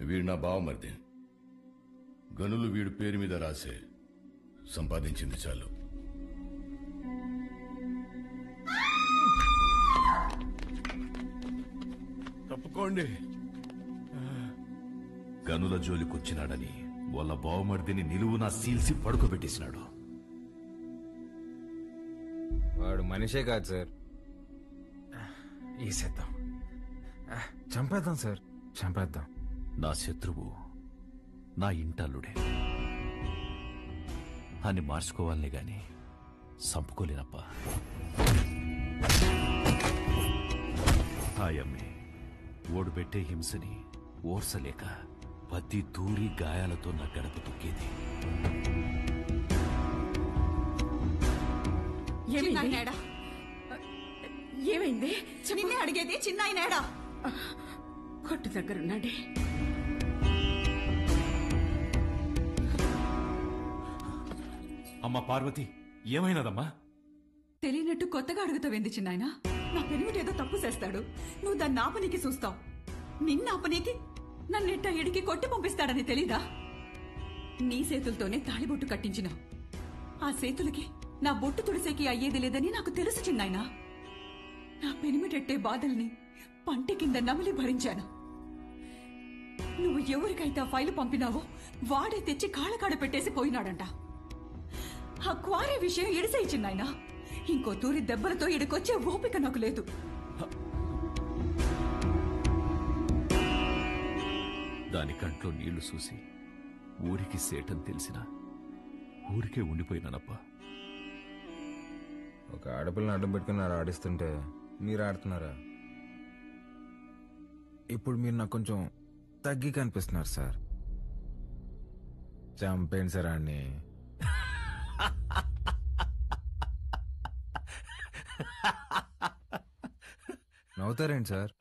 వీడు నా బావమరిది. గనులు వీడి పేరు మీద రాసే సంపాదించింది చాలు. తప్పుకోండి. గనుల జోలికొచ్చినాడని వాళ్ళ బావమర్దిని నిలువునా సీల్సి పడుకోబెట్టేసినాడు. వాడు మనిషే కాదు సార్. ఈసేద్దాం, చంపేద్దాం సార్, చంపేద్దాం. నా శత్రువు నా ఇంటల్లుడే అని మార్చుకోవాలనే గాని సంపుకోలేనప్పా. హాయమ్మే ఓడు పెట్టే హింసని ఓర్సలేక పత్తి దూరి గాయాలతో నా గడప తొక్కేది. ఏమైంది? నిన్నే అడిగేది. చిన్నాయనేడా? కొట్టు దగ్గరున్నాడే. అమ్మా పార్వతి, ఏమైనదమ్మా? తెలియనట్టు కొత్తగా అడుగుతావేంది చిన్నాయన? నా పెనిమిటేదో తప్పు చేస్తాడు, నువ్వు దాన్ని ఆపనీకి చూస్తావు. నిన్న ఆపనీకి నన్నెట్ట ఎడికి కొట్టి పంపిస్తాడని తెలీదా? నీ చేతులతోనే తాళిబొట్టు కట్టించినావు. ఆ చేతులకి నా బొట్టు తుడిసేకి అయ్యేది లేదని నాకు తెలుసు చిన్నాయన. నా పెనిమిటెట్టే బాధల్ని పంటి కింద నమిలి భరించాను. నువ్వు ఎవరికైతే ఆ ఫైలు పంపినావో వాడే తెచ్చి కాళ్ళకాడ పెట్టేసి పోయినాడంట. ఆ క్వారీ విషయం ఎడిసేయి చిన్నాయన. ఇంకో తూరి దెబ్బలతో ఇడికొచ్చే ఓపిక నాకు లేదు. దాని కంట్లో నీళ్లు చూసి ఊరికి సేటని తెలిసినా ఊరికే ఉండిపోయినానప్పా. ఒక ఆడపిల్లని అడ్డం పెట్టుకుని ఆడిస్తుంటే మీరు ఆడుతున్నారా? ఇప్పుడు మీరు నాకు కొంచెం తగ్గి కనిపిస్తున్నారు సార్. చంపేయండి సార్ అన్ని. నవ్వుతారేంటి సార్?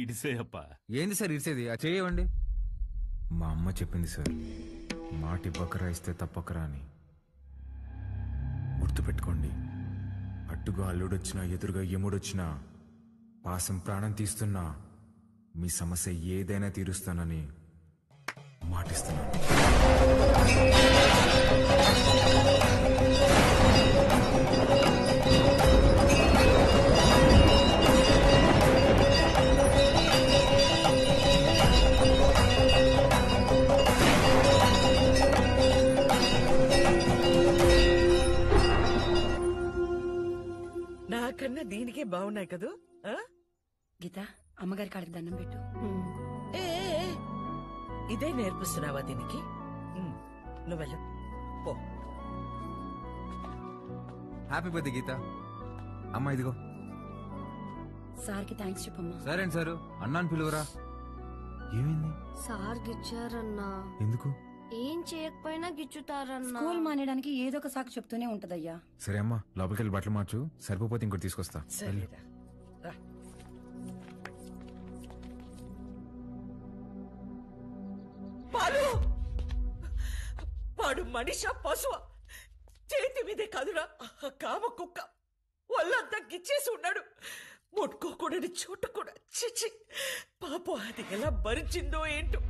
ఇడిసేయప్పా. ఏంది సార్ ఇడిసేది? ఆ చేయవండి. మా అమ్మ చెప్పింది సార్, మాటి బకరా ఇస్తే తప్పకరా అని. గుర్తుపెట్టుకోండి, అడ్డుగా అల్లుడొచ్చినా ఎదురుగా యముడొచ్చినా పాసం ప్రాణం తీస్తున్నా మీ సమస్య ఏదైనా తీరుస్తానని మాటిస్తున్నాను. నాకన్నా దీనికే బాగున్నాయి కదూ. గీత, అమ్మగారి కాళ్ళకి దండం పెట్టు. ఏ ఇదే నేర్పిస్తున్నావా దీనికి? నువ్వెళ్ళు పో. హ్యాపీ బర్త్డే గీత. అమ్మా ఇదిగో. సార్కి థ్యాంక్స్ చెప్పమ్మా. సరే అండి సారు, అన్నాను పిలువరా. ఏమైంది? సార్ గిచ్చారన్నా. ఎందుకు? ఏం చేయకపోయినా గిచ్చుతారన్నా. స్కూల్ మానేయడానికి ఏదో ఒక సాకు చెప్తూనే ఉంటదయ్యా. సరే అమ్మా, లోపలికి వెళ్ళి బట్టలు మార్చు, సరిపోతే ఇంకోటి తీసుకొస్తా. సరేరా. పాలు వాడు మనిషా పశువా? చేతి మీదే కాదురా కామ కుక్క. ఒళ్ళంతా గిచ్చేసి ఉన్నాడు. ముట్టుకోకూడని చోట కూడా. చిచి పాపం, అది ఎలా భరించిందో ఏంటో.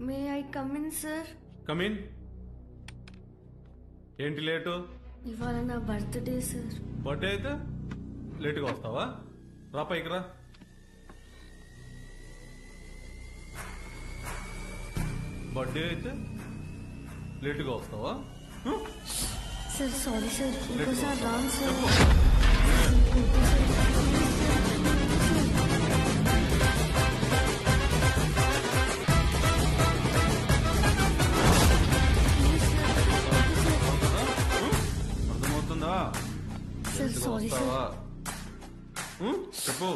May I come in sir? Come in. ఏంటి లేటు? ఇవాళ నా బర్త్డే సార్. బర్త్డే అయితే లేటుగా వస్తావా? రా పైకి రా. బర్త్డే అయితే లేటుగా వస్తావా? సార్ సారీ సార్, ఇంకోసారి రాను సార్. అర్థమవుతుందా? Sir, sorry, sir. వస్తావా? చెప్పు.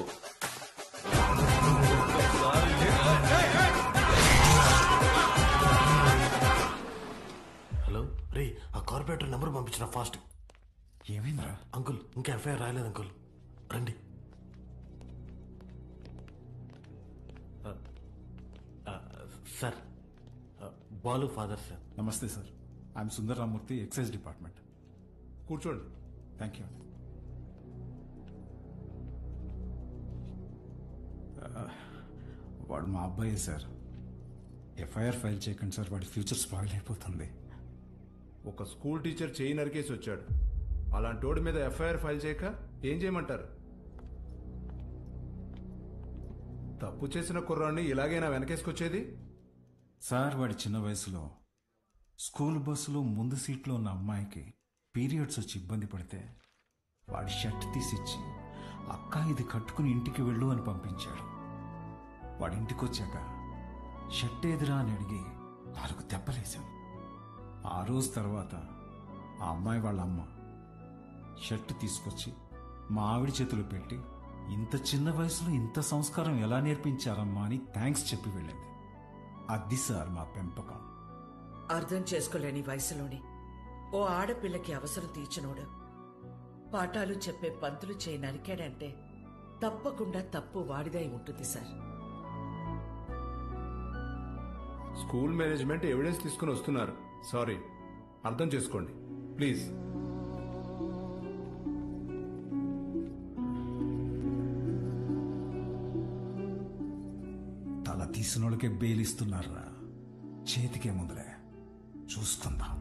హలో రే, ఆ కార్పొరేటర్ నెంబర్ పంపించిన ఫాస్ట్. ఏమైందిరా? అంకుల్ ఇంకా ఎఫ్ఐఆర్ రాయలేదు అంకుల్, రండి. Sir, Balu father sir. నమస్తే sir, I'm Sundar Ramurthy, excise department. కూర్చోండి. Thank you. వాడు మా అబ్బాయే సార్. ఎఫ్ఐఆర్ ఫైల్ చేయకండి సార్, వాడి ఫ్యూచర్ స్పాయిల్ అయిపోతుంది. ఒక స్కూల్ టీచర్ చేయి నరికేసి వచ్చాడు. అలాంటి వాడి మీద ఎఫ్ఐఆర్ ఫైల్ చేయక ఏం చేయమంటారు? తప్పు చేసిన కుర్రాన్ని ఇలాగైనా వెనకేసుకొచ్చేది? సార్, వాడి చిన్న వయసులో స్కూల్ బస్సులో ముందు సీట్లో ఉన్న అమ్మాయికి పీరియడ్స్ వచ్చి ఇబ్బంది పడితే వాడి షర్ట్ తీసిచ్చి, అక్క ఇది కట్టుకుని ఇంటికి వెళ్ళు అని పంపించాడు. వాడి ఇంటికి వచ్చాక షర్ట్ ఏదిరా అని అడిగి 4 దెబ్బలేశాను. ఆ రోజు తర్వాత ఆ అమ్మాయి వాళ్ళ అమ్మ షర్ట్ తీసుకొచ్చి మా ఆవిడ చేతులు పెట్టి, ఇంత చిన్న వయసులో ఇంత సంస్కారం ఎలా నేర్పించారమ్మా అని థ్యాంక్స్ చెప్పి వెళ్ళింది. అది సార్ మా పెంపకం. అర్థం చేసుకోలేని వయసులోని ఓ ఆడపిల్లకి అవసరం తీర్చినోడు పాఠాలు చెప్పే పంతులు చేయి నరికాడంటే తప్పకుండా తప్పు వాడిదై ఉంటుంది సార్. స్కూల్ మేనేజ్మెంట్ ఎవిడెన్స్ తీసుకుని వస్తున్నారు. సారీ, అర్థం చేసుకోండి ప్లీజ్. తల తీసినోళ్ళకే బెయిలిస్తున్నారా, చేతికే ముందులే చూసుకుందాం.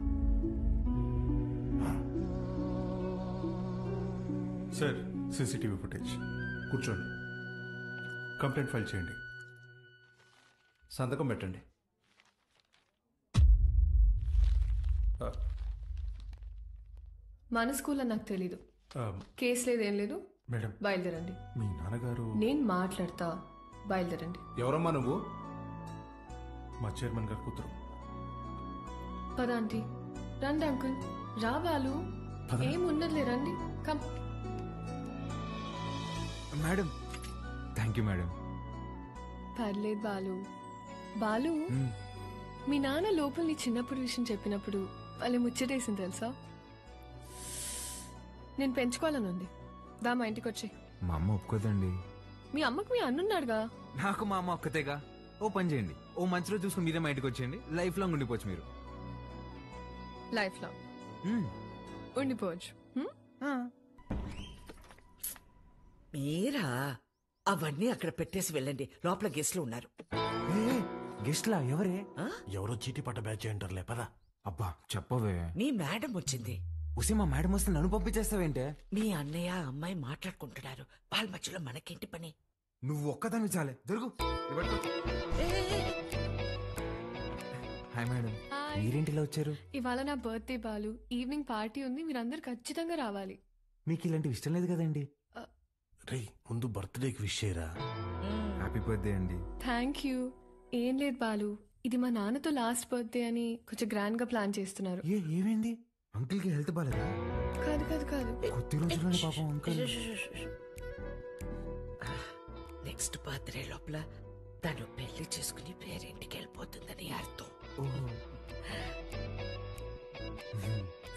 Sir, CCTV footage. కూర్చోండి. కంప్లైంట్ ఫైల్ చేయండి. సంతకం పెట్టండి. మన స్కూల్లో నాకు తెలీదు. కేసు లేదు, ఏం లేదు. మేడం, బయలుదేరండి. మీ నాన్నగారు. నేను మాట్లాడతా, బయలుదేరండి. ఎవరమ్మా నువ్వు? మా చైర్మన్ గారు కూతురు. పద ఆంటీ. రండి అంకుల్. రా బాలు, ఏం ఉన్నదిలే, రండి. Come. Madam, thank you madam. పర్లేదు బాలు. బాలు, మీ నాన్న లోపల నీ చిన్నప్పుడు విషయం చెప్పినప్పుడు వాళ్ళే ముచ్చటేసింది తెలుసా. నేను పెంచుకోవాలని ఉంది. దా మా ఇంటికి వచ్చి. మా అమ్మ ఒప్పుకోదండి. మీ అమ్మకు మీ అన్నున్నాడుగా. నాకు మా అమ్మ ఒక్కతేగా. ఓ పని చేయండి, ఓ మంచిలో చూసుకుని మీరే మా ఇంటికి వచ్చేయండి. లైఫ్ లాంగ్ ఉండిపోవచ్చు మీరు. లైఫ్ లో ఉండిపోవచ్చు. మీరా అవన్నీ అక్కడ పెట్టేసి వెళ్ళండి, లోపల గెస్ట్లు ఉన్నారు. గెస్ట్లా? ఎవరే? ఎవరో చీటీ పట్ట బ్యాచ్ అంటారులే, పదా. అబ్బా చెప్పవే. మీ మేడం వచ్చింది. ఉసి మా మేడం వస్తే నన్ను పంపించేస్తావేంటే? మీ అన్నయ్య అమ్మాయి మాట్లాడుకుంటున్నారు, వాళ్ళ మధ్యలో మనకేంటి పని? నువ్వు ఒక్కదాన్ని చాలే. దొరుకు. హాయ్ మేడం, మీరేంటిలా వచ్చారు? ఇవాళ నా బర్త్డే బాలు. ఈవినింగ్ పార్టీ ఉంది, మీరందరు ఖచ్చితంగా రావాలి. మీకు ఇలాంటివి ఇష్టం లేదు కదండి. రే, ముందు బర్త్డేకి విష్ చేయరా. హ్యాపీ బర్త్డే అండి. Thank you. ఏం లేదు బాలు, ఇది మా నాన్నతో లాస్ట్ బర్త్డే అని కొంచెం గ్రాండ్ గా ప్లాన్ చేస్తున్నారు. ఏమైంది? అంకుల్ కి హెల్త్ బాలేదా? కాదు కాదు కాదు, కొద్ది రోజుల్లోనే పాపం అంకుల్. నెక్స్ట్ బర్త్డే లోపల తను పెళ్లి చేసుకుని పేరింటికి వెళ్ళిపోతుందని అర్థం.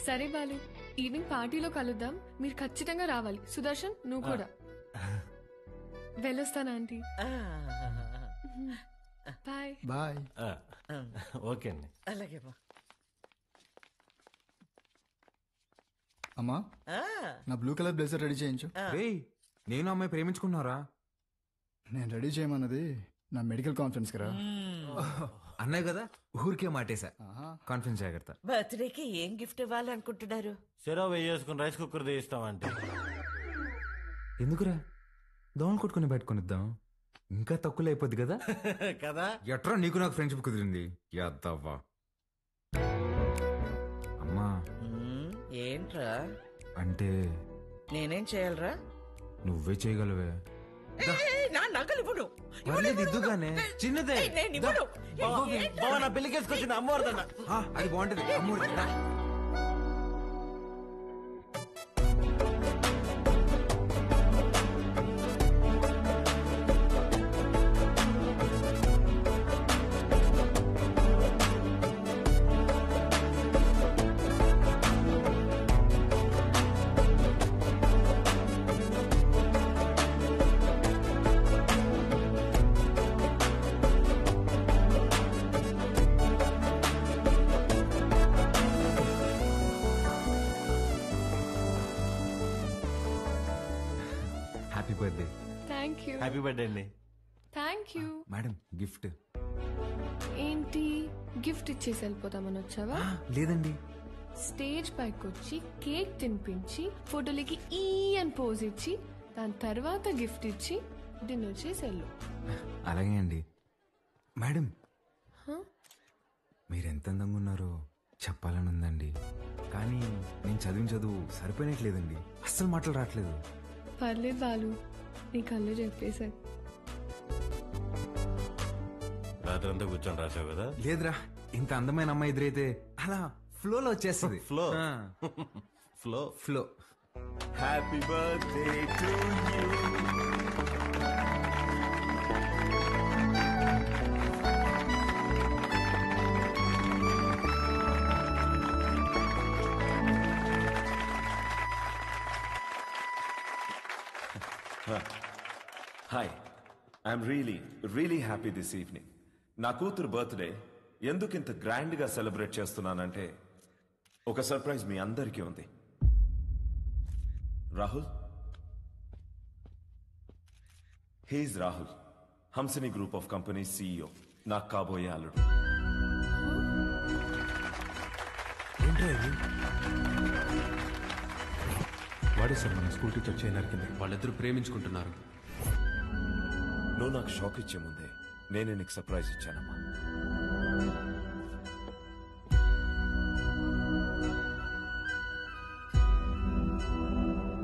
సరే బాలు, ఈవినింగ్ పార్టీలో కలుద్దాం. మీరు ఖచ్చితంగా రావాలి. సుదర్శన్, నువ్వు కూడా. వెళ్ళొస్తాను ఆంటీ. Bye bye. ఓకే అండి. అలాగే అమ్మా, నా బ్లూ కలర్ బ్లేజర్ రెడీ చేయించు. నేను అమ్మాయి ప్రేమించుకున్నారా? నేను రెడీ చేయమన్నది నా మెడికల్ కాన్ఫరెన్స్ కదా. అన్నాయి కదా, ఊరికే మాటేశా. కాన్ఫరెన్స్ జాగ్రత్త. బర్త్డేకి ఏం గిఫ్ట్ ఇవ్వాలనుకుంటున్నారు? సెరవ్ వేసుకుని రైస్ కుక్కర్ తీస్తామంటే. ఎందుకురా, దోమలు కొట్టుకుని పెట్టుకునిద్దాం, ఇంకా తక్కువ అయిపోద్ది కదా. కదా. ఎట్రా నీకు నాకు ఫ్రెండ్షిప్ కుదిరింది. యాదవ్వా. అమ్మా, ఏంట్రా అంటే నేనేం చేయాలరా? నువ్వే చేయగలవే. నా నగలు ఇవ్వను. ఇద్దుగానే చిన్నదే. నా పెళ్లికేసుకొచ్చిన అమ్మవారిదన్న. అది బాగుంటది. అమ్మోరు happy birthday. Thank you. Happy birthday అండి. Thank you. Madam gift. ఏంటి గిఫ్ట్ ఇచ్చేసి వెళ్ళిపోతామని వచ్చావా? లేదండి. స్టేజ్ పైకి వచ్చి కేక్ తినిపించి ఫోటోలకి ఈ అని పోజ్ ఇచ్చి దాని తర్వాత గిఫ్ట్ ఇచ్చి డిన్నర్ చేసి వెళ్ళు. అలాగే అండి. మేడం హ? మీరు ఎంత అందంగా ఉన్నారో చెప్పాలని ఉందండి, కానీ నేను చదివిన చదువు సరిపోయినట్లేదండి. అస్సలు మాటలు రావట్లేదు. పర్లేదు బాలు, నీ కళ్ళు చెప్పేశారు. రాత్రంతా కూర్చొని రాసావు కదా? లేదురా, ఇంత అందమైన అమ్మాయి ఎదురైతే అలా ఫ్లోలో వచ్చేస్తుంది. ఫ్లో ఆ, flow flow. Happy birthday to you. Hi, I'm really happy this evening. నా కూతురు బర్త్డే ఎందుకు ఇంత గ్రాండ్ గా సెలబ్రేట్ చేస్తున్నానంటే ఒక సర్ప్రైజ్ మీ అందరికీ ఉంది. Rahul, he's Rahul, Hamsini group of company CEO, నాకు కాబోయే అల్లుడు. వాడే సార్ మన స్కూల్ టీచర్ చేయనర్ కింద. వాళ్ళిద్దరూ ప్రేమించుకుంటున్నారు. నువ్వు నాకు షాక్ ఇచ్చే ముందే నేనే నీకు సర్ప్రైజ్ ఇచ్చానమ్మా.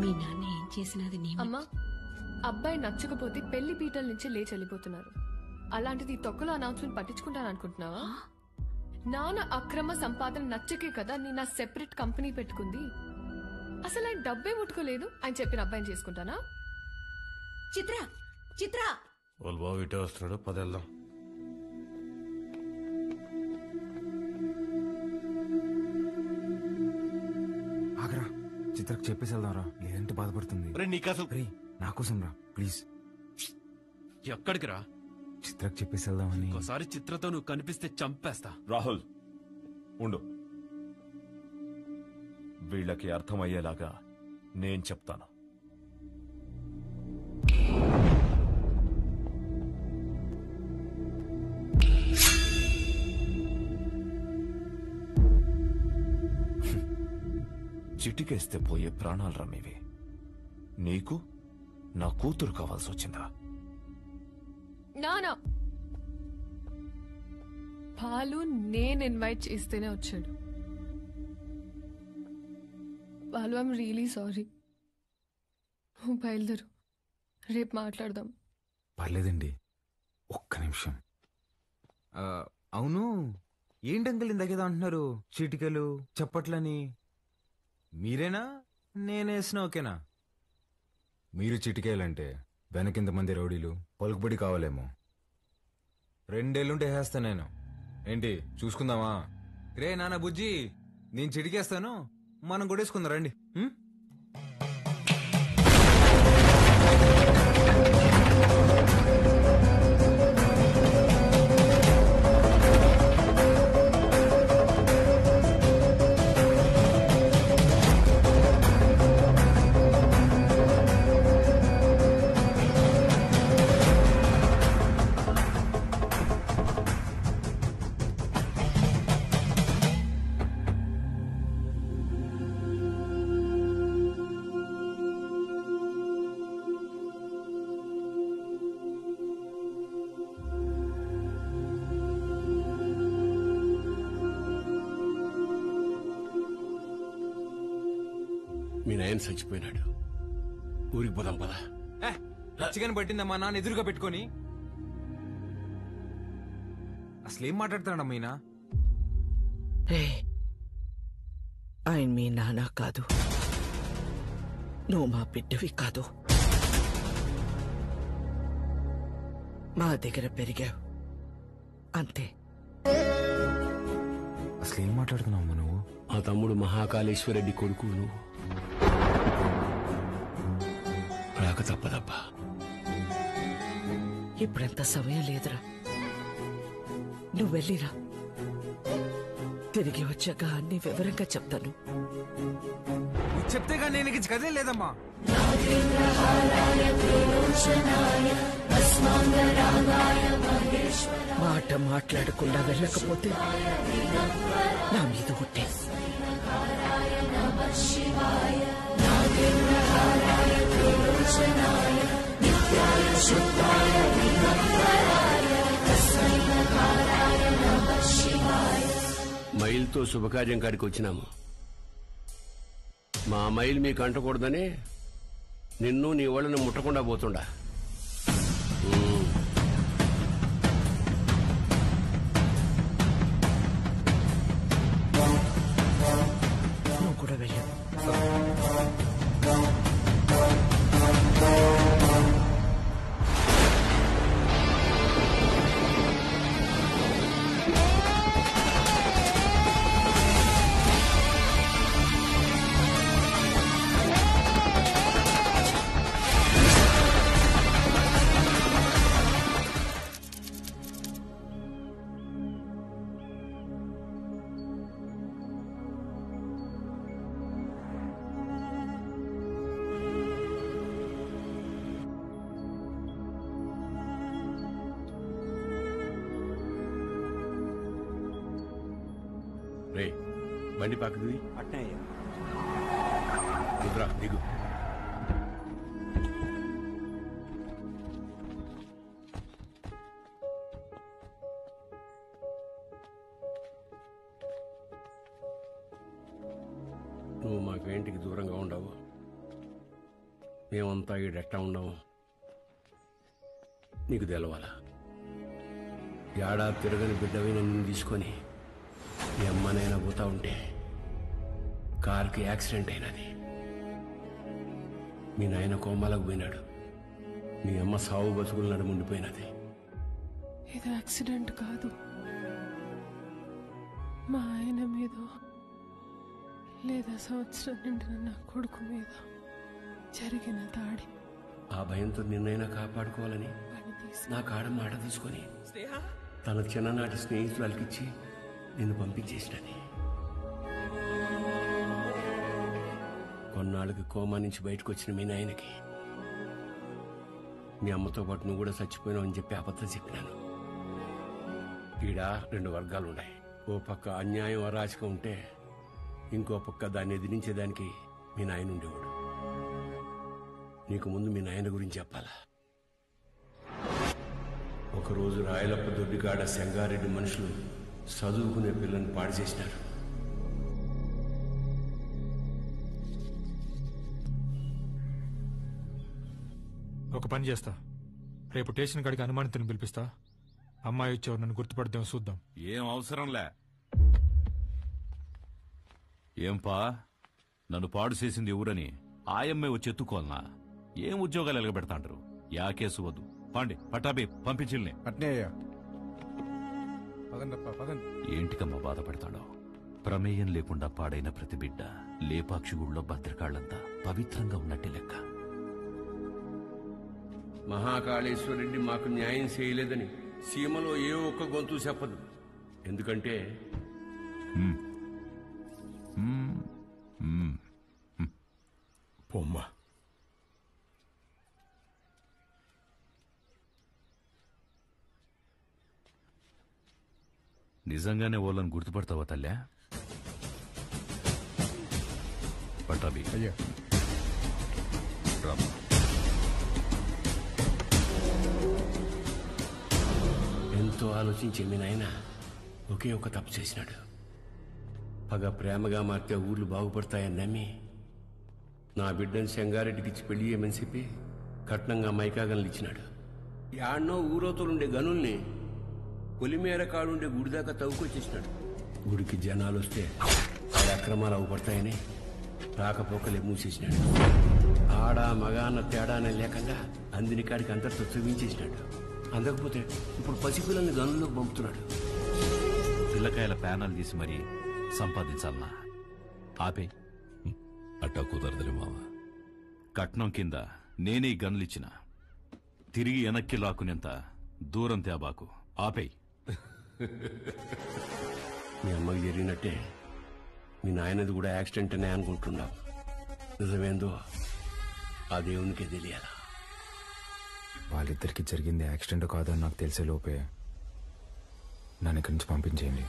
మీ నాన్న ఏం చేసినది నీ అమ్మా, అబ్బాయి నచ్చకపోతే పెళ్లి పీటల నుంచి లేచి వెళ్ళిపోతున్నారు. అలాంటిది ఈ తొక్కలో అనౌన్స్మెంట్ పట్టించుకుంటాను అనుకుంటున్నావా? నాన్న అక్రమ సంపాదన నచ్చకే కదా నేను నా సెపరేట్ కంపెనీ పెట్టుకుంది. అసలు ఆయన డబ్బే ముట్టుకోలేదు, ఆయన చెప్పిన అబ్బాయిని చేసుకుంటానా? చిత్ర చిత్ర వాళ్ళ బాబు ఇటే వస్తున్నాడు, పదెళ్దాం. ఆగరా, చిత్రకు చెప్పేసి వెళ్దాంరా, లేదంటే బాధపడుతుంది. నీకు అసలు రే, నా కోసం రా ప్లీజ్. ఎక్కడికి రా? చిత్రకు చెప్పేసి వెళ్దామని. ఒకసారి చిత్రతో నువ్వు కనిపిస్తే చంపేస్తా. రాహుల్ ఉండు, వీళ్ళకి అర్థమయ్యేలాగా నేను చెప్తాను. చిటికేస్తే పోయే ప్రాణాలు రమ్మేవి. నీకు నా కూతురు కావాల్సి వచ్చిందా? నానా, బాలు నేను ఇన్వైట్ చేస్తేనే వచ్చాడు. Balu, I'm really sorry. నువ్వు బయలుదేరు, రేపు మాట్లాడదాం. పర్లేదండి, ఒక్క నిమిషం. అవును, ఏంటంకల్ ఇందాకేదో అంటున్నారు, చీటికలు చప్పట్లని. మీరేనా నేనేసిన ఓకేనా? మీరు చిటికేయాలంటే వెనకింతమంది రౌడీలు పలుకుబడి కావాలేమో. 2 ఏళ్ళుంటే వేస్తా నేను. ఏంటి చూసుకుందామా? రే నాన్న బుజ్జి, నేను చిటికేస్తాను, మనం కొట్టేసుకుందాం రండి. మీ నాయన చచ్చిపోయినాడు, ఊరికి పోదాం పదా. చికెన్ పట్టిందమ్మా నాన్న ఎదురుగా పెట్టుకొని. అసలేం మాట్లాడుతున్నాడమ్మా ఈయన? ఆయన మీ నాన్న కాదు, నువ్వు మా బిడ్డవి కాదు. మా దగ్గర పెరిగావు అంతే. అసలేం మాట్లాడుతున్నావు నువ్వు? మా తమ్ముడు మహాకాళేశ్వరరెడ్డి కొడుకు నువ్వు. రాక తప్పదబ్బా. ఇప్పుడంత సమయం లేదురా, నువ్వు వెళ్ళిరా. తిరిగి వచ్చాక అన్ని వివరంగా చెప్తాను. నీ చెప్తేగా నేను ఇక కదలేదమ్మా. మాట మాట్లాడకుండా వెళ్ళకపోతే నా మీద కొట్టే. మైల్తో శుభకార్యం కాడికి వచ్చినాము. మా మైల్ మీకు అంటకూడదని నిన్ను నీ వాళ్ళని ముట్టకుండా పోతుండా. నువ్వు కూడా వెళ్ళు. రే బండి పక్కది రుద్రా దిగు. నువ్వు మాకు ఇంటికి దూరంగా ఉండవు, మేమంతా ఈడెట్టా ఉండవు. నీకు తెలవాలా? ఏడాది తిరగని బిడ్డవి నన్ను తీసుకొని మీ అమ్మనైనా పోతా ఉంటే కారుకి యాక్సిడెంట్ అయినది. మీ నాయన కోమాలకు పోయినాడు. మీ అమ్మ సావు బతుకులు నడుముండిపోయినది. ఇది యాక్సిడెంట్ కాదు, మా ఆయన మీద లేదా సంవత్సరం నిండిన నా కొడుకు మీద జరిగిన దాడి. ఆ భయంతో నిన్నైనా కాపాడుకోవాలని నా కాడ మాట తీసుకొని తన చిన్ననాటి స్నేహితులకిచ్చి నిన్ను పంపించేసినది. కొన్నాళ్ళకి కోమా నుంచి బయటకు వచ్చిన మీ నాయనకి మీ అమ్మతో పాటు నువ్వు కూడా చచ్చిపోయినావు అని చెప్పి అబద్ధం చెప్పినాను. ఈడ 2 వర్గాలున్నాయి. ఓ పక్క అన్యాయం అరాచకం ఉంటే ఇంకో పక్క దాన్ని ఎదిరించేదానికి మీ నాయన ఉండేవాడు. నీకు ముందు మీ నాయన గురించి చెప్పాలా? ఒకరోజు రాయలప్ప దొడ్డికాడ సెంగారెడ్డి మనుషులు చదువుకునే పిల్లని పాడు చేసినారు. ఒక పని చేస్తా, రేపు స్టేషన్ కాడికి అనుమానితుని పిలిపిస్తా. అమ్మాయి వచ్చేవారు నన్ను గుర్తుపడతాం, చూద్దాం. ఏం అవసరంలే. ఏంపా నన్ను పాడు చేసింది ఎవరని ఆయమ్మే వచ్చి ఎత్తుకోవాలనా? ఏం ఉద్యోగాలు ఎలగబెడతాంటారు? యా కేసు వద్దు. పాండి పట్టాబి పంపించిల్ని. ఏంటికమ్మా బాధపడతాడో? ప్రమేయం లేకుండా పాడైన ప్రతి బిడ్డ లేపాక్షి గుళ్ళో భద్రకాళ్లంతా పవిత్రంగా ఉన్నట్టే లెక్క. మహాకాళేశ్వరరెడ్డి మాకు న్యాయం చేయలేదని సీమలో ఏ ఒక్క గొంతు చెప్పదు. ఎందుకంటే పొమ్మ నిజంగానే వాళ్ళని గుర్తుపడతావా తల్లా? పట్టాబి అయ్యా రామా. ఎంతో ఆలోచించి మీ నాయన ఒకే ఒక తప్పు చేసినాడు. పగ ప్రేమగా మార్తే ఊర్లు బాగుపడతాయని నమ్మి నా బిడ్డను సెంగారెడ్డికి ఇచ్చి పెళ్లి చేయమని చెప్పి కట్నంగా మైకాగన్లు ఇచ్చినాడు. యాడ్నో ఊరోతోలుండే గనుల్ని పొలిమేర కాడుండే గుడి దాకా తవ్వుకొచ్చేసినాడు. గుడికి జనాలు వస్తే ఆడ అక్రమాలు అవుపడతాయని రాకపోకలే మూసేసినాడు. ఆడ మగ అన్న తేడానే లేకుండా అందిని కాడికి అంతటితో చూపించేసినాడు. అందకపోతే ఇప్పుడు పసిపిల్లల్ని గనుల్లోకి పంపుతున్నాడు. పిల్లకాయల ప్యానల్ తీసి మరీ సంపాదించాలనా? ఆపే. అట్టా కుదరదులే మావ. కట్నం కింద నేనే గన్లిచ్చిన తిరిగి వెనక్కి లాక్కునేంత దూరం తేబాకు. ఆపేయ్. మీ అమ్మకి జరిగినట్టే మీ నాయనది కూడా యాక్సిడెంట్ అనే అనుకుంటున్నావు. నిజమేందో ఆ దేవునికే తెలియాలా. వాళ్ళిద్దరికి జరిగింది యాక్సిడెంట్ కాదని నాకు తెలిసే లోపే నన్ను ఇక్కడి నుంచి పంపించేయండి.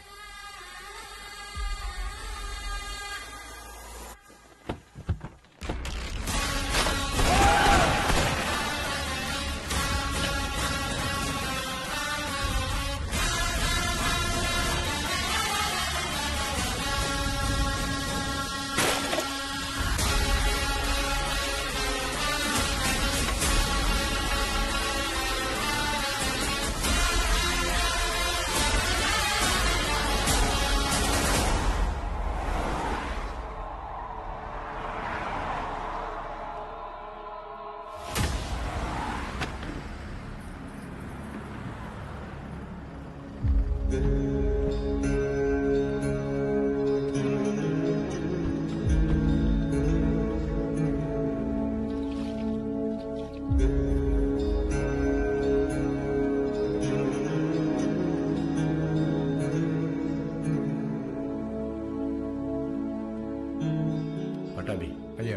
పటాబి అయ్యా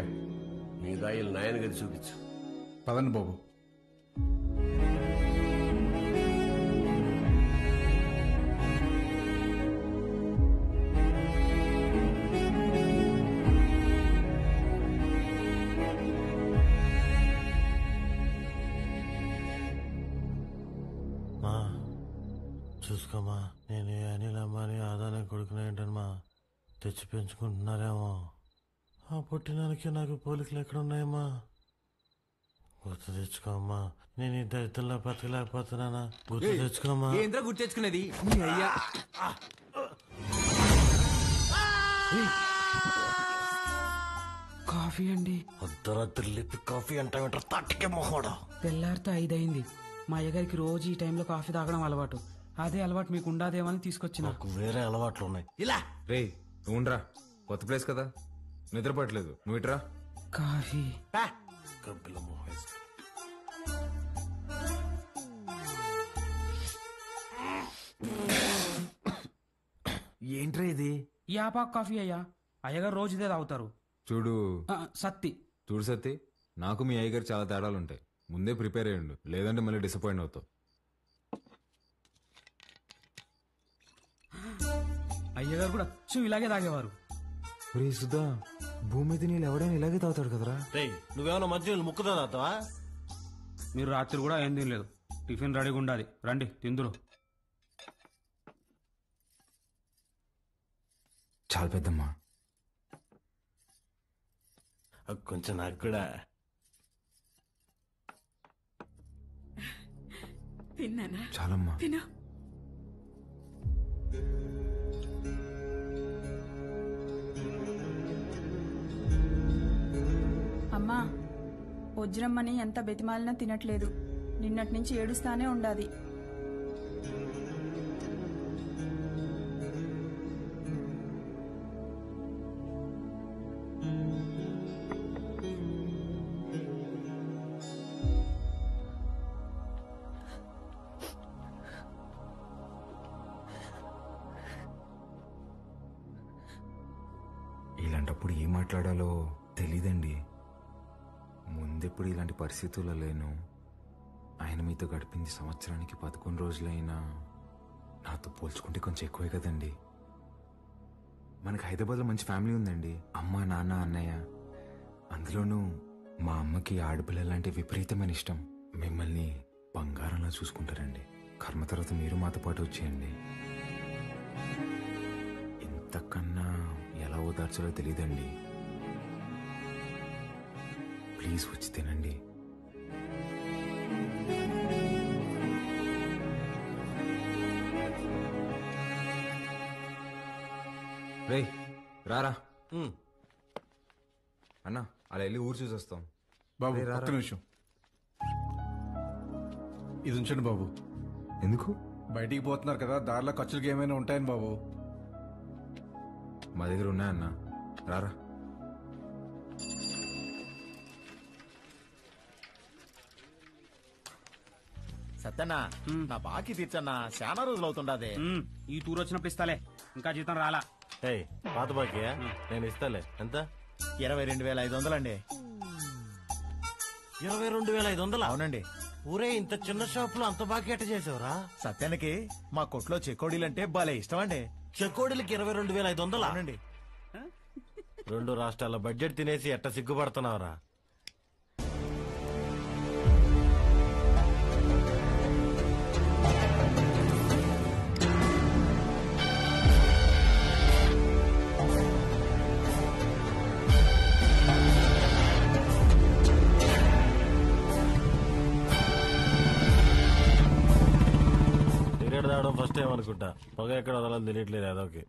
మీ దాయిలు నాయన గది చూపించు. పదండి బాబు. మా చూసుకోమా, నేను అనిల్ అమ్మాని ఆదానే కొడుకునేంటమ్మా తెచ్చి పెంచుకుంటున్నారేమో. ఆ పుట్టినానికి నాకు పోలికలు ఎక్కడున్నాయమ్మా? గుర్తు తెచ్చుకోమ్మా. నేను ఈ దరిద్రంలో బతకలేకపోతున్నానా? గుర్తు తెచ్చుకోమ్మా. ఏంద్రా గుర్తు తెచ్చుకునేది? నీ అయ్యా కాఫీ అండి. అర్ధరాత్రి లేపి కాఫీ అంటావేంట తట్టకే మొహోడా. తెల్లారితో 5 అయింది. మా అయ్యగారికి రోజు ఈ టైంలో కాఫీ తాగడం అలవాటు. అదే అలవాటు మీకు ఉండదేమని తీసుకొచ్చిన. నాకు వేరే అలవాట్లు ఉన్నాయి. ఇలా రే నువ్వుండ్రా, కొత్త ప్లేస్ కదా, నిద్రపట్టలేదు. నువ్వు ఇట్రా. కాఫీ కబ్బిల మొహం వేసి. ఏంట్రా ఇది? యాపాక్ కాఫీ అయ్యా. అయ్యగారు రోజు ఇదే తాగుతారు. చూడు సత్తి, చూడు సత్తి, నాకు మీ అయ్యగారు చాలా తేడాలు ఉంటాయి. ముందే ప్రిపేర్ అయ్యండు, లేదంటే మళ్ళీ డిసప్పాయింట్ అవుతావు. అయ్యగారు కూడా అచ్చు ఇలాగే తాగేవారు. రే సుధా, భూమి మీద నీళ్ళు ఎవడైనా ఇలాగే తాగుతాడు కదరా. నువ్వేమన్నా మధ్య ముక్కుదా తాగుతావా? మీరు రాత్రి కూడా ఏం తినలేదు. టిఫిన్ రెడీగా ఉండాలి, రండి తిందురు. చాలా పెద్దమ్మా. కొంచెం నాకు కూడా. తిన్నానా? చాలమ్మా. తిను. అమ్మా, వజ్రమ్మని ఎంత బెతిమాలినా తినట్లేదు. నిన్నటి నుంచి ఏడుస్తానే ఉండాది. ఇలాంటప్పుడు ఏం మాట్లాడాలో తెలీదండి. ముందెప్పుడు ఇలాంటి పరిస్థితుల్లో లేను. ఆయన మీతో గడిపింది సంవత్సరానికి 11 రోజులైనా నాతో పోల్చుకుంటే కొంచెం ఎక్కువే కదండి. మనకి హైదరాబాద్లో మంచి ఫ్యామిలీ ఉందండి. అమ్మ, నాన్న, అన్నయ్య. అందులోనూ మా అమ్మకి ఆడపిల్లలంటే విపరీతమైన ఇష్టం. మిమ్మల్ని బంగారంలా చూసుకుంటారండి. కర్మ తర్వాత మీరు మాతో పాటు వచ్చేయండి. ఇంతకన్నా ఎలా ఓదార్చాలో తెలియదండి. ప్లీజ్ వచ్చి తినండి. రే రారా అన్నా, అలా వెళ్ళి ఊరు చూసి వస్తాం. బాబు రేయ్, రారా. ఒక్క నిమిషం ఇది ఉంచండి బాబు. ఎందుకు? బయటికి పోతున్నారు కదా, దారిలో ఖర్చులకి ఏమైనా ఉంటాయని బాబు. మా దగ్గర ఉన్నాయన్నా, రారా. సత్యన్నా, నా బాకీ తీర్చన్నా, చాలా రోజులు అవుతుండదే. ఈ టూర్ వచ్చినప్పుడు ఇస్తాలే, ఇంకా జీతం రాలా. పాత బాకీ నేను ఇస్తాలే. ఎంత? 22,500 అండి. 22,500? అవునండి. ఊరే ఇంత చిన్న షాప్ లో అంత బాకీ ఎట్ట చేసావురా? సత్యానికి మా కొట్లో చెకోడీలంటే భలే ఇష్టం అండి. చెకోడీలకి 22,500? అవునండి. 2 రాష్ట్రాల బడ్జెట్ తినేసి ఎట్ట సిగ్గుపడుతున్నావురా? టికెట్ తాగడం ఫస్ట్ టైం అనుకుంటా. పొగ ఎక్కడ వదలని తెలియట్లేదు అదొకే.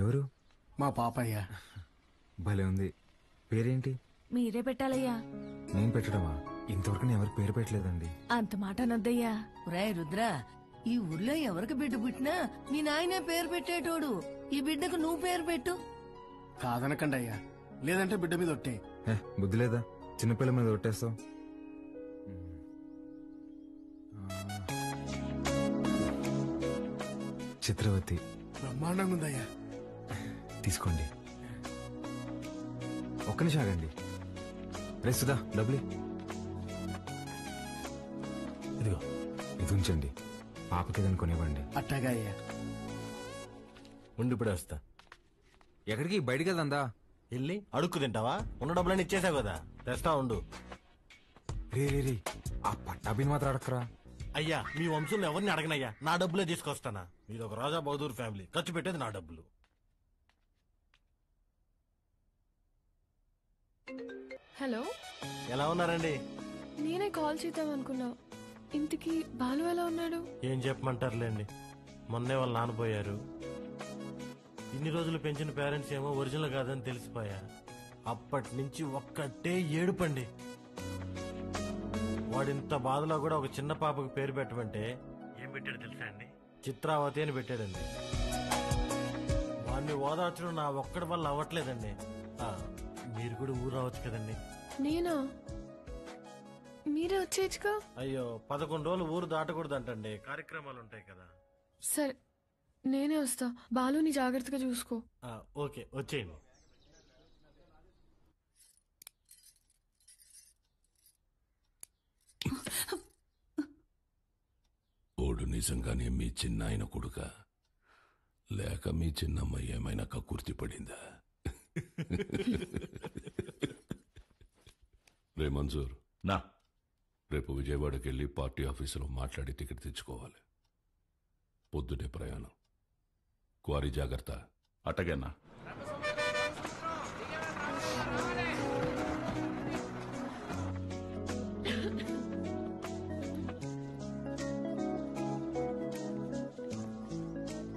ఎవరు? మా పాపయ్య. భలే ఉంది. పేరేంటి? మీరే పెట్టాలయ్యా. నేను పెట్టడమా? ఇంతవరకు నేను ఎవరికి పేరు పెట్టలేదండి. అంత మాట అనొద్దయ్యా. రాయ్ రుద్ర, ఈ ఊర్లో ఎవరికి బిడ్డ పుట్టినా మీ నాయనే పేరు పెట్టేటోడు. ఈ బిడ్డకు నువ్వు పేరు పెట్టు. కాదనకండి అయ్యా, లేదంటే బిడ్డ మీద ఒట్టే. బుద్ధి లేదా? చిన్నపిల్ల మీద ఒట్టేస్తావు. చిత్రవతి. బ్రహ్మాండంగా ఉందయ్యా. తీసుకోండి. ఒక్క నిమిషం ఆగండి. రే సుధా, డబ్బులు ఇదిగో. ఇది ఉంచండి. పాపకి ఏదైనా కొనివ్వండి. అట్టాగా అయ్యా. ఉండిప్పుడే వస్తా. ఎక్కడికి? బయటికి వెళ్దా? వెళ్ళి అడుక్కు తింటావా? ఉన్న డబ్బులన్నీ ఇచ్చేసావు కదా, తెస్తా ఉండు. రే రే రే, ఆ పట్టాభిని మాత్రం అడక్కరా. అయ్యా, మీ వంశంలో ఎవరిని అడగనయ్యా, నా డబ్బులే తీసుకొస్తానా. మీది ఒక రాజా బహదూర్ ఫ్యామిలీ, ఖర్చు పెట్టేది నా డబ్బులు. హలో, ఎలా ఉన్నారండి? నేనే కాల్ చేద్దాం అనుకున్నా. ఇంటికి బాలు ఎలా ఉన్నాడు? ఏం చెప్పమంటారులేండి, మొన్నే వాళ్ళు నాన్నపోయారు. ఇన్ని రోజులు పెంచిన పేరెంట్స్ ఏమో ఒరిజినల్ కాదని తెలిసిపోయా. అప్పటి నుంచి ఒక్కటే ఏడుపండి. వాడింత బాధలో కూడా ఒక చిన్న పాపకు పేరు పెట్టమంటే ఏం పెట్టాడు తెలుసా అండి? చిత్రావతి అని పెట్టాడండి. వాడిని ఓదార్చడం నా ఒక్కడి వల్ల అవ్వట్లేదండి. మీరు కూడా ఊరు రావచ్చు కదండి. నేనా? మీరే వచ్చేయచ్చుగా. అయ్యో, 11 రోజులు ఊరు దాటకూడదంటండి, కార్యక్రమాలు ఉంటాయి కదా. సరే, నేనే వస్తా. బాలుని జాగ్రత్తగా చూసుకో. ఓకే, వచ్చేయండి. ఓడు నిజంగానే మీ చిన్నాయన కొడుక, లేక మీ చిన్నమ్మ ఏమైనా కక్కుర్తి పడిందా? రే మంజూర్, నా రేపు విజయవాడకి వెళ్ళి పార్టీ ఆఫీసులో మాట్లాడి టికెట్ తెచ్చుకోవాలి. పొద్దుటే ప్రయాణం. క్వారీ జాగ్రత్త. అట్టగన్నా.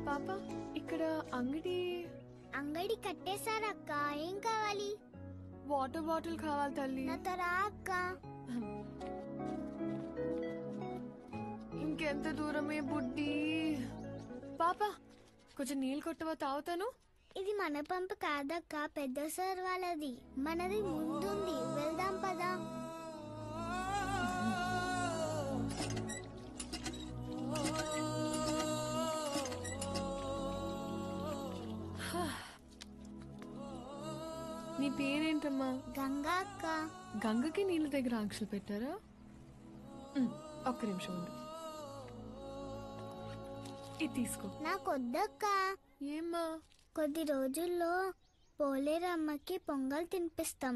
పాప, ఇక్కడ అంగడి కట్టేశారక్క. ఏం కావాలి? వాటర్ బాటిల్ కావాలి తల్లి. నాతో రా అక్క. ఇంకెంత దూరమే బుడ్డి. పాప, కొంచెం నీళ్ళు కొట్టవా, తాగుతాను. ఇది మన పంపు కాదక్క, పెద్ద సార్ వాళ్ళది. మనది ముందుంది, వెళ్దాం పదా. నీ పేరేంటమ్మా? గంగా అక్క. గంగకి నీళ్ళ దగ్గర ఆంక్షలు పెట్టారా? ఒక్క నిమిషం ఉండు. ఇది తీసుకో. నాకొద్దక్క. ఏమ్మా? కొద్ది రోజుల్లో పోలేరమ్మకి పొంగల్ తినిపిస్తాం.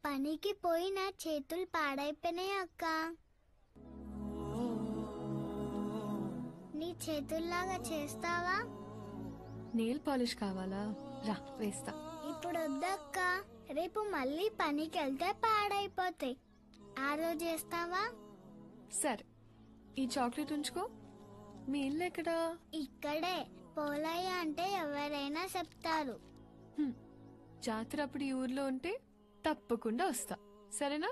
పనికి పోయి నా చేతులు పాడైపోయినాయి అక్క. నీ చేతుల్లాగా చేస్తావా? నెయిల్ పాలిష్ కావాలా? రా, వేస్తా. ఇప్పుడు వద్దక్క, రేపు మళ్ళీ పనికి వెళ్తే పాడైపోతాయి. ఆ రోజు చేస్తావా? సరే, ఈ చాక్లెట్ ఉంచుకో. మీ ఇల్లు ఎక్కడా? ఇక్కడే. పోలయ్య అంటే ఎవరైనా చెప్తారు. జాతర అప్పుడు ఈ ఊర్లో ఉంటే తప్పకుండా వస్తా, సరేనా?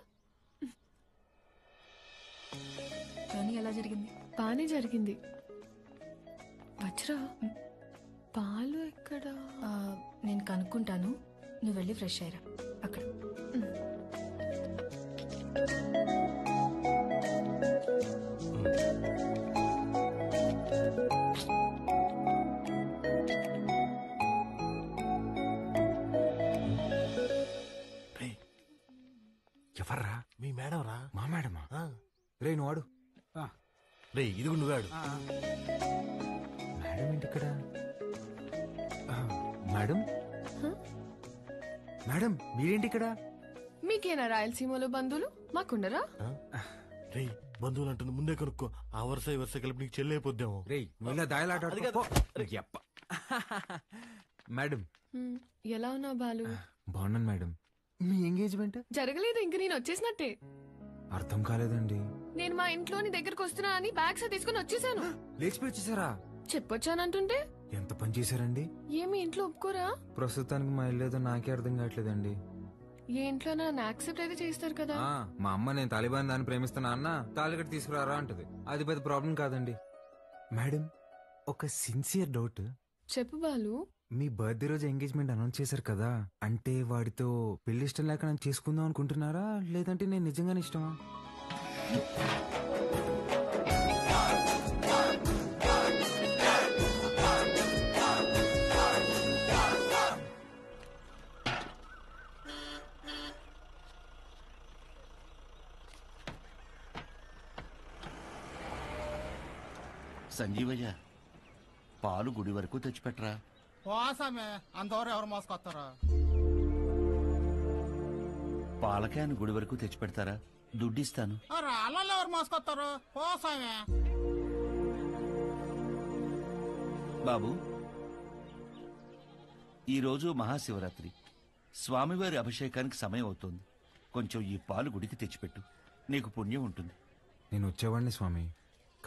కానీ ఎలా జరిగింది? బానే జరిగింది. వజ్రా, పాలు ఎక్కడా? నేను కనుక్కుంటాను, నువ్వు వెళ్ళి ఫ్రెష్ అయ్యరా అక్కడ. ఎవర్రా? మీ మేడం రా. మా మేడమా? రే నువ్వు ఆడు. రే ఇది నువ్వాడు. మేడం ఏంటి ఇక్కడ? మేడం మేడం మీరేంటి ఇక్కడ? మీకేనా రాయలసీమలో బంధువులు? మాకుండరా? రే బంధువులు అంటుంది ముందే కనుక్కో. ఆ వరుస ఈ వరుస కలిపి నీకు చెల్లైపోద్దాము. రే నువ్వు దాయలాట మేడం. ఎలా ఉన్నావు బాలు? బాగున్నాను మేడం. మీ ఎంగేజ్మెంట్ జరగలేదు, ఇంక నేను వచ్చేసినట్టే. అర్థం కాలేదండి. నేను మా ఇంట్లోని దగ్గరకు వస్తున్నా అని బ్యాగ్స్ తీసుకుని వచ్చేసాను. లేచిపోయి వచ్చేసారా? చెప్పొచ్చానంటుంటే ఎంత పని చేశారండి? ఏమి ఇంట్లో ఒప్పుకోరా? ప్రస్తుతానికి మా ఇల్లేదో నాకే అర్థం కావట్లేదండి. ఏ ఇంట్లో నన్ను యాక్సెప్ట్ అయితే చేస్తారు కదా. మా అమ్మ నేను తాలిబాన్ దాన్ని ప్రేమిస్తున్నా అన్న తాలిగట్టు తీసుకురారా అంటది. అది పెద్ద ప్రాబ్లం కాదండి. మేడం ఒక సిన్సియర్ డౌట్. చెప్పు బాలు. మీ బర్త్డే రోజు ఎంగేజ్మెంట్ అనౌన్స్ చేశారు కదా, అంటే వాడితో పెళ్లి ఇష్టం లేక నన్ను చేసుకుందాం అనుకుంటున్నారా, లేదంటే నేను నిజంగానే ఇష్టమా? సంజీవయ్య, పాలు గుడి వరకు తెచ్చిపెట్టరా. పోసామే అందరూ ఎవరు మోసుకొస్తారా? పాల క్యాన్ గుడి వరకు తెచ్చిపెడతారా? దుడ్డిస్తాను. రాళ్ళలో ఎవరు మోసుకొస్తారు? పోసామే. బాబు, ఈరోజు మహాశివరాత్రి, స్వామివారి అభిషేకానికి సమయం అవుతోంది. కొంచెం ఈ పాలు గుడికి తెచ్చిపెట్టు, నీకు పుణ్యం ఉంటుంది. నేను వచ్చేవాడిని స్వామి,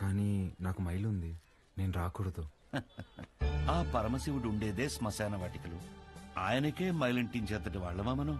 కానీ నాకు మైలు ఉంది, నేను రాకూడదు. ఆ పరమశివుడు ఉండేదే శ్మశాన వాటికలు. ఆయనకే మైలింటించేంతటి వాళ్ళమా మనం?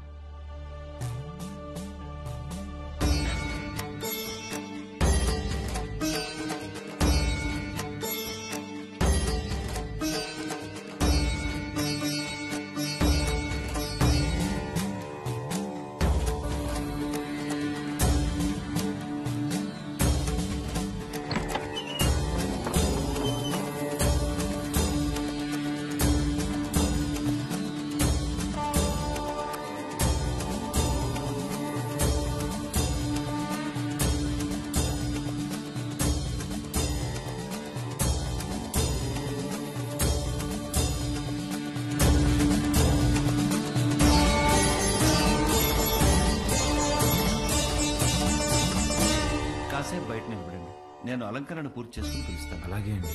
కాసేపు బయట నిలబడండి, నేను అలంకరణ పూర్తి చేసుకుని పిలుస్తాను. అలాగే అండి.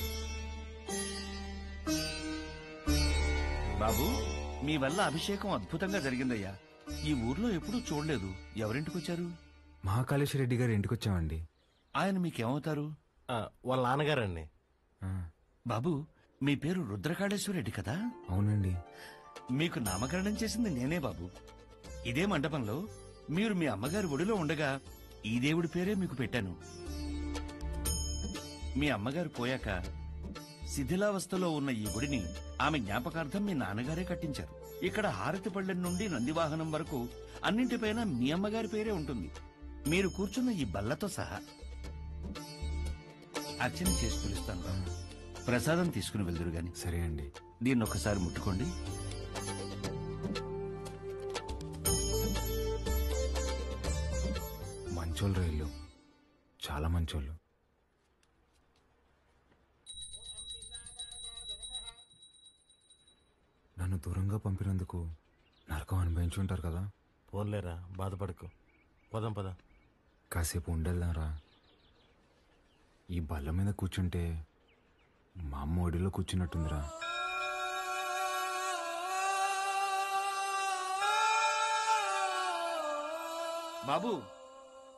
బాబు, మీ వల్ల అభిషేకం అద్భుతంగా జరిగిందయ్యా. ఈ ఊర్లో ఎప్పుడూ చూడలేదు. ఎవరింటికి వచ్చారు? మహాకాళేశ్వర రెడ్డి గారి ఇంటికి వచ్చామండి. ఆయన మీకేమవుతారు? వాళ్ళ నాన్నగారండి. బాబు, మీ పేరు రుద్రకాళేశ్వర రెడ్డి కదా? అవునండి. మీకు నామకరణం చేసింది నేనే బాబు. ఇదే మండపంలో మీరు మీ అమ్మగారి ఒడిలో ఉండగా ఈ దేవుడి పేరే మీకు పెట్టాను. మీ అమ్మగారు పోయాక శిథిలావస్థలో ఉన్న ఈ గుడిని ఆమె జ్ఞాపకార్థం మీ నాన్నగారే కట్టించారు. ఇక్కడ హారతి పళ్ళెం నుండి నందివాహనం వరకు అన్నింటిపైన మీ అమ్మగారి పేరే ఉంటుంది, మీరు కూర్చున్న ఈ బల్లతో సహా. అర్చన చేసి పిలుస్తాను బాబు. ప్రసాదం తీసుకుని వెళ్దురు గాని. సరే అండి. దీన్ని ఒకసారి ముట్టుకోండి. మంచోళ్ళు రైళ్ళు, చాలా మంచోళ్ళు. నన్ను దూరంగా పంపినందుకు నరకం అనుభవించుంటారు కదా. పోన్లేరా, బాధపడకు. పదం పద. కాసేపు ఉండేద్దాంరా. ఈ బల్ల మీద కూర్చుంటే మా అమ్మ ఒడిలో కూర్చున్నట్టుందిరా. బాబు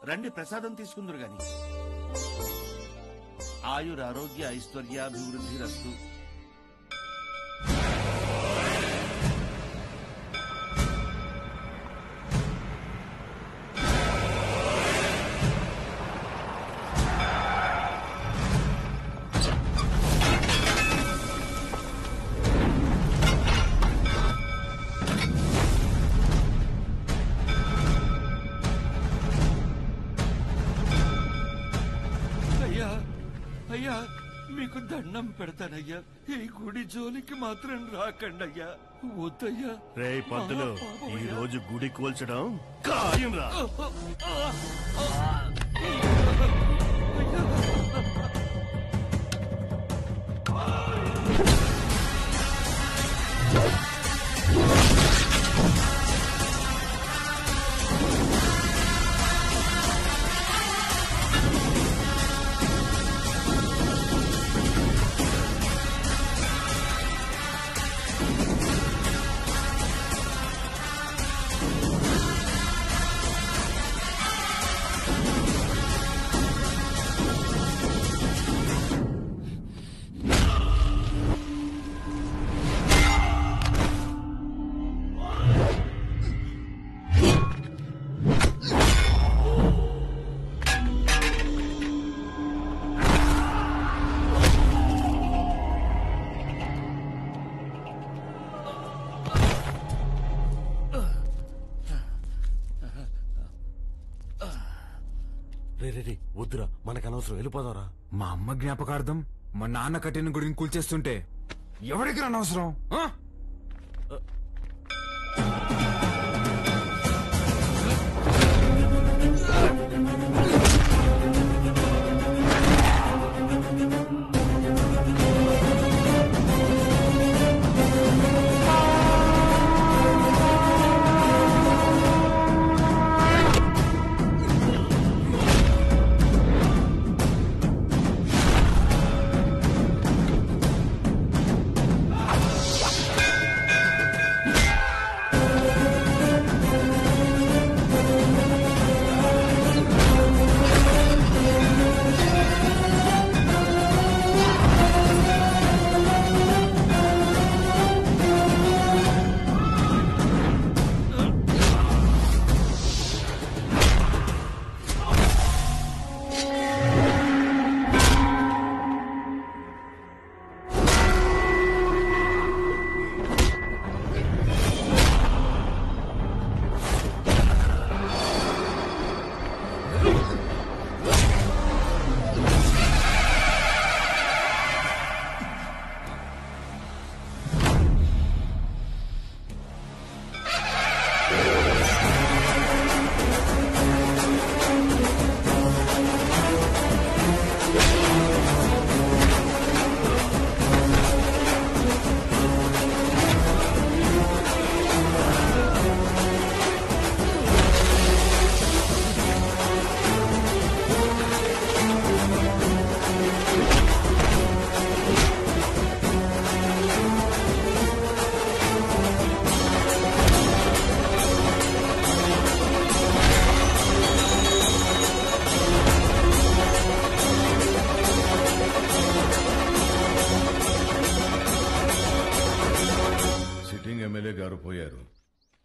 రండి, ప్రసాదం తీసుకుందరు గాని. ఆయురారోగ్య ఐశ్వర్యాభివృద్ధి రస్తు. అయ్యా, మీకు దండం పెడతానయ్యా, ఈ గుడి జోలికి మాత్రం రాకండయ్యా. వద్దయ్యా. రే పంతులు, ఈ రోజు గుడి కూల్చడం ఖాయం రా. రే వద్దురా, మనకు అనవసరం, వెళ్ళిపోదారా. మా అమ్మ జ్ఞాపకార్థం మా నాన్న కట్టిన గుడిని కూల్చేస్తుంటే ఎవరికి అనవసరం?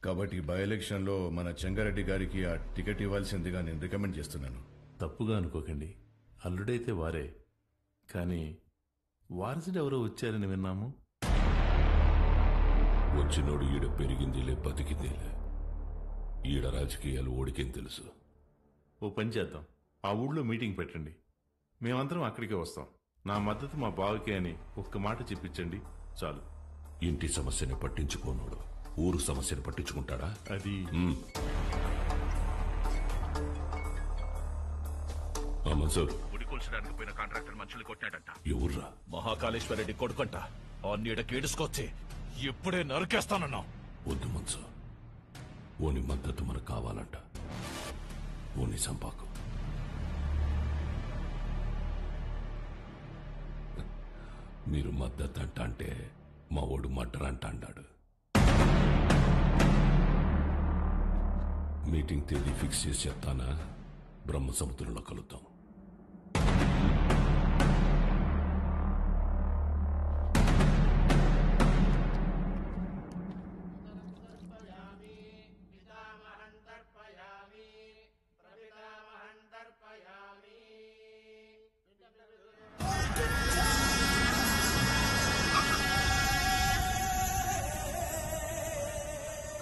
కాబట్టి బై ఎలక్షన్లో మన చెంగారెడ్డి గారికి ఆ టికెట్ ఇవ్వాల్సిందిగా నేను రికమెండ్ చేస్తున్నాను. తప్పుగా అనుకోకండి, అల్లుడైతే వారే, కానీ వారసుడు ఎవరో వచ్చారని విన్నాము. వచ్చినోడు ఈడ పెరిగిందిలే బతికిందిలే, ఈడ రాజకీయాలు ఓడికేం తెలుసు. ఓ పని చేద్దాం, ఆ ఊళ్ళో మీటింగ్ పెట్టండి, మేమందరం అక్కడికే వస్తాం. నా మద్దతు మా బావకే అని ఒక్క మాట చెప్పించండి చాలు. ఇంటి సమస్యని పట్టించుకోనోడు ఊరు సమస్యను పట్టించుకుంటాడా? అది ఉడికొల్చడానికి పోయిన కాంట్రాక్టర్ మనుషులు కొట్టాడంట. ఎవర్రా? మహాకాళేశ్వరరెడ్డి కొడుకంట. ఆ నీడ కేడుసుకొచ్చి ఇప్పుడే నరికేస్తానన్నా. వద్దు మన్సు, ఓని మద్దతు మనకు కావాలంట. ఓని సంపాకు. మీరు మద్దతు అంట అంటే మా ఓడు మర్డర్ అంట అన్నాడు. మీటింగ్ తేదీ ఫిక్స్ చేసి చెప్తానా? బ్రహ్మ సముద్రంలో కలుద్దాం.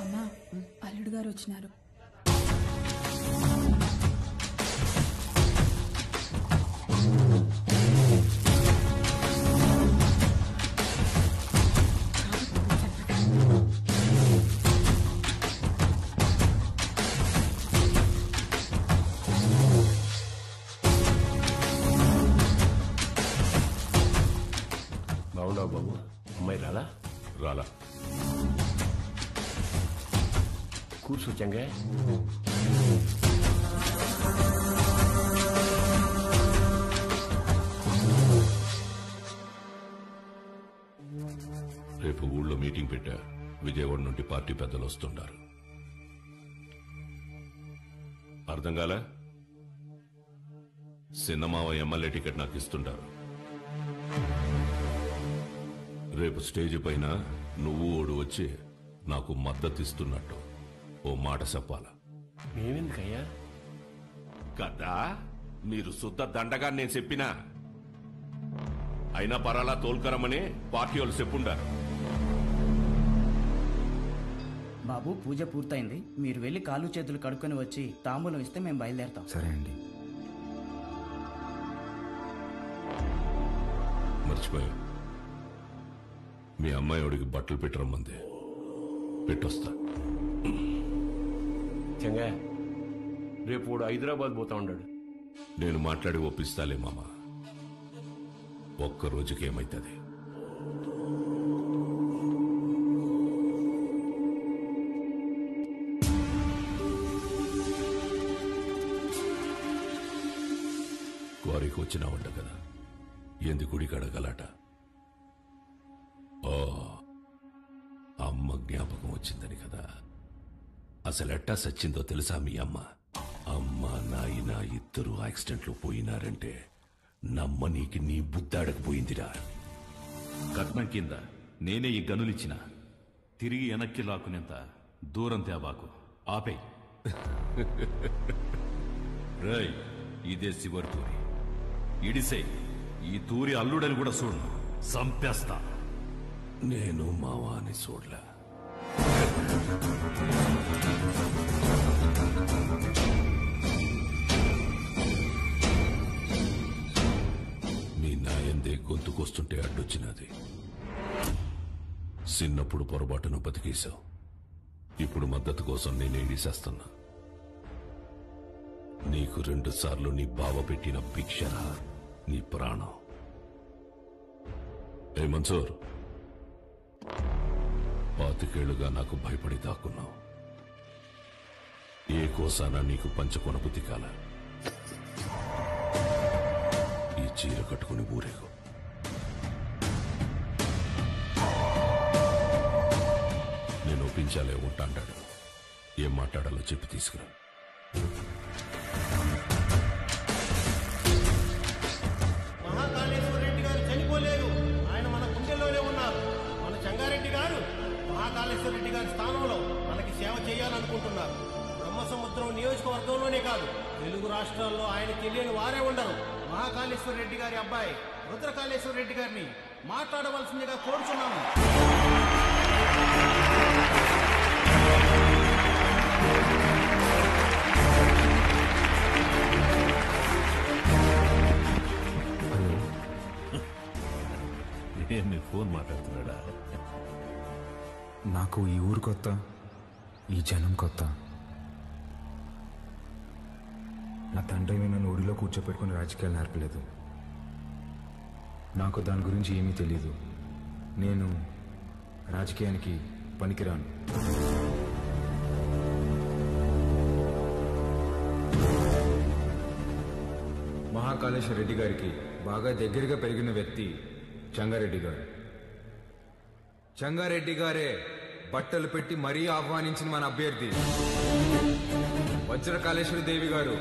అమ్మా, అల్లుడు గారు వచ్చినారు. అమ్మాయి రాలా రాలా. కూర్చో చెంగా. రేపు ఊళ్ళో మీటింగ్ పెట్టా. విజయవాడ నుండి పార్టీ పెద్దలు వస్తుంటారు. అర్థం కాలే? సినిమావ ఎమ్మెల్యే టికెట్ నాకు ఇస్తుంటారు. రేపు స్టేజ్ పైన నువ్వు ఓడు వచ్చి నాకు మద్దతు ఇస్తున్నట్టు ఓ మాట చెప్పాల. మేమెందుకయ్యా? కదా మీరు శుద్ధ దండగా నేను చెప్పినా అయినా పరాలా తోల్కరమని పార్టీ వాళ్ళు చెప్పుంటారు. బాబు పూజ పూర్తయింది, మీరు వెళ్ళి కాళ్ళు చేతులు కడుక్కొని వచ్చి తాంబూలం ఇస్తే మేము బయలుదేరతాం. సరే అండి. మర్చిపోయా, మీ అమ్మాయిడికి బట్టలు పెట్టరమ్మంది. పెట్టొస్తా. చెంగా రేపు వాడు హైదరాబాద్ పోతా ఉన్నాడు. నేను మాట్లాడి ఒప్పిస్తాలే మామ. ఒక్క రోజుకి ఏమైతుంది? క్వారీకి వచ్చినావంట కదా, ఏంది గుడికి అడగలాట? ఓ అమ్మ జ్ఞాపకం వచ్చిందని కదా. అసలెట్టా సచ్చిందో తెలుసా మీ అమ్మ? అమ్మ నాయన ఇద్దరు యాక్సిడెంట్లో పోయినారంటే నమ్మనీకి నీ బుద్ధాడకపోయిందిరా. కట్నం కింద నేనే ఈ గనులిచ్చిన, తిరిగి వెనక్కి లాక్కునేంత దూరం తేబాకు. ఆపే. రై, ఇదే శివరి తూరి. ఇడిసే ఈ తూరి అల్లుడని కూడా చూడు, సంపేస్తా. నేను మావాని చూడలే. మీ నాయందే గొంతుకొస్తుంటే అడ్డొచ్చినది. చిన్నప్పుడు పొరపాటును బతికేశావు. ఇప్పుడు మద్దతు కోసం నేను ఏడిసేస్తున్నా. నీకు 2 సార్లు నీ బావ పెట్టిన భిక్షరా నీ ప్రాణం. ఏ మన్సూర్, 25 ఏళ్లుగా నాకు భయపడి దాక్కున్నావు. ఏ కోసానా నీకు పంచకొనపు దిగాల. ఈ చీర కట్టుకుని ఊరేగు. నేను ఒప్పించాలే ఉంటాడాడు. ఏం మాట్లాడాలో చెప్పి తీసుకురా. మహాకాళేశ్వర రెడ్డి గారు చనిపోలేరు, ఆయన మన గుండెల్లోనే ఉన్నారు. మన చెంగారెడ్డి గారు మహాకాళేశ్వర రెడ్డి గారి స్థానంలో మనకి సేవ చేయాలనుకుంటున్నారు. బ్రహ్మసముద్రం నియోజకవర్గంలోనే కాదు, తెలుగు రాష్ట్రాల్లో ఆయన తెలియని వారే ఉండరు. మహాకాళేశ్వర రెడ్డి గారి అబ్బాయి రుద్రకాళేశ్వర రెడ్డి గారిని మాట్లాడవలసిందిగా కోరుచున్నాము. మీ ఫోన్ మాట్లాడుతున్నాడా? నాకు ఈ ఊరు కొత్త, ఈ జనం కొత్త. నా తండ్రి నన్ను ఊరిలో కూర్చోపెట్టుకుని రాజకీయాలు నేర్పలేదు. నాకు దాని గురించి ఏమీ తెలీదు. నేను రాజకీయానికి పనికిరాను. మహాకాళేశ్వర రెడ్డి గారికి బాగా దగ్గరగా పెరిగిన వ్యక్తి చెంగారెడ్డి గారు. చెంగారెడ్డి గారే బట్టలు పెట్టి మరీ ఆహ్వానించిన మన అభ్యర్థి వజ్రకాళేశ్వరి దేవి గారు.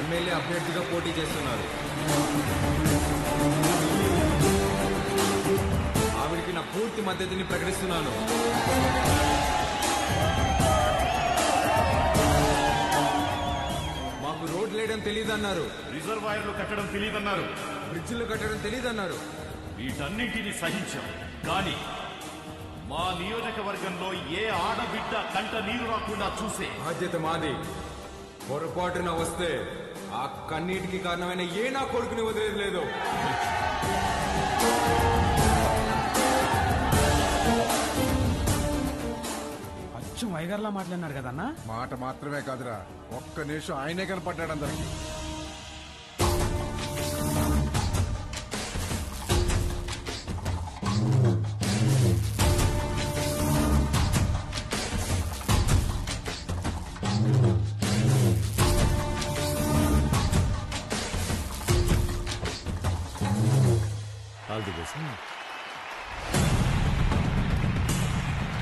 ఎమ్మెల్యే అభ్యర్థిగా పోటీ చేస్తున్నారు. ఆవిడికి నా పూర్తి మద్దతుని ప్రకటిస్తున్నాను. మాకు రోడ్లు వేయడం తెలియదన్నారు, రిజర్వాయర్లు కట్టడం తెలియదన్నారు, బ్రిడ్జిలు కట్టడం తెలియదన్నారు. వీటన్నింటినీ సహించాం. కానీ మా నియోజకవర్గంలో ఏ ఆడబిడ్డ కంట నీరు రాకుండా చూసే బాధ్యత మాది. పొరపాటున వస్తే ఆ కన్నీటికి కారణమైన ఏ నా కొడుకుని వదిలేదు లేదు. అచ్చ అచ్చం వైగర్లా మాట్లాడినాడు కదన్నా. మాట మాత్రమే కాదురా, ఒక్క నిమిషం ఆయనే కనపడ్డాడు అందరికి.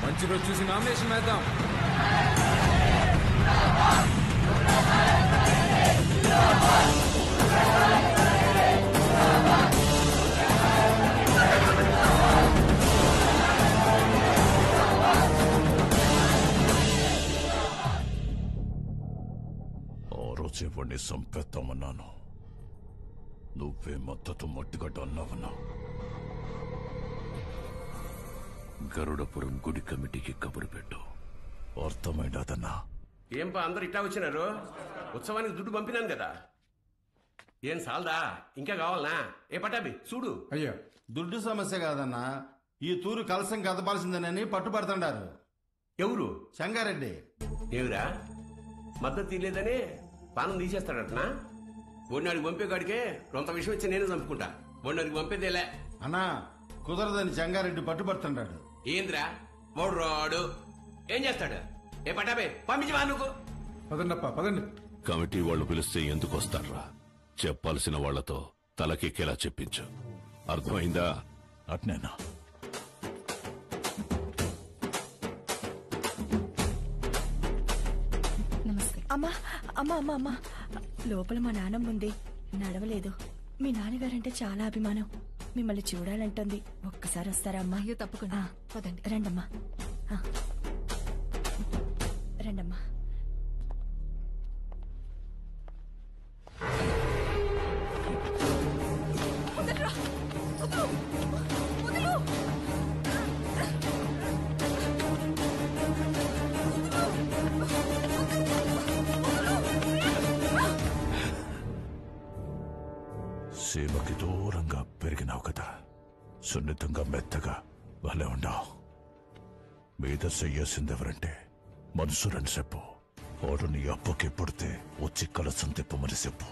మంచి రోజు చూసి నామినేషన్ వేద్దాం. ఆ రోజే వాడిని చంపేద్దామన్నాను, నువ్వే మద్దతు మట్టిగడ్డ అన్నావన్నా. గరుడపురం గుడి కమిటీకి కబురు పెట్టు, అర్థమైనదన్నా. ఏంపా అందరు ఇట్లా వచ్చినారు? ఉత్సవానికి దుడ్డు పంపినాను కదా, ఏం సాల్దా? ఇంకా కావాలనా? ఏ పటాబి చూడు. అయ్యో, దుడ్డు సమస్య కాదన్నా, ఈ తూరు కలసం కదపాల్సిందేనని పట్టుబడుతుండారు. ఎవరు? సంగారెడ్డి. ఏమిరా మద్దతు తీయలేదని పానం తీసేస్తాడటనా? బొన్నాడికి పంపేగాడికే కొంత విషయం వచ్చి నేను చంపుకుంటా. బొన్నాడికి పంపేదేలే అన్నా, కుదరదని సంగారెడ్డి పట్టుబడుతుండాడు. ఏంద్రా వాడు రాడు, ఏం చేస్తాడు? ఏ పటాబే పంపించవా నువ్వు? పదండప్ప పదండి. కమిటీ వాళ్ళు పిలిస్తే ఎందుకు వస్తారా? చెప్పాల్సిన వాళ్లతో తలకెక్కేలా చెప్పించు, అర్థమైందా? అట్నేనా? అమ్మా అమ్మా అమ్మా అమ్మా, లోపల మా నాన్నమ్మ ఉంది, నడవలేదు. మీ నాన్నగారంటే చాలా అభిమానం, మిమ్మల్ని చూడాలంటుంది. ఒక్కసారి వస్తారా అమ్మా? అయ్యో తప్పకుండా, పదండి. రండమ్మా, రండమ్మా. సీమకి దూరంగా పెరిగినావు కదా, సున్నితంగా మెత్తగా భలే ఉండవు. మీద చెయ్యాల్సిందెవరంటే మనసురని చెప్పు. వాడు నీ అప్పకి పుడితే వచ్చి కలసం తిప్పమని చెప్పు.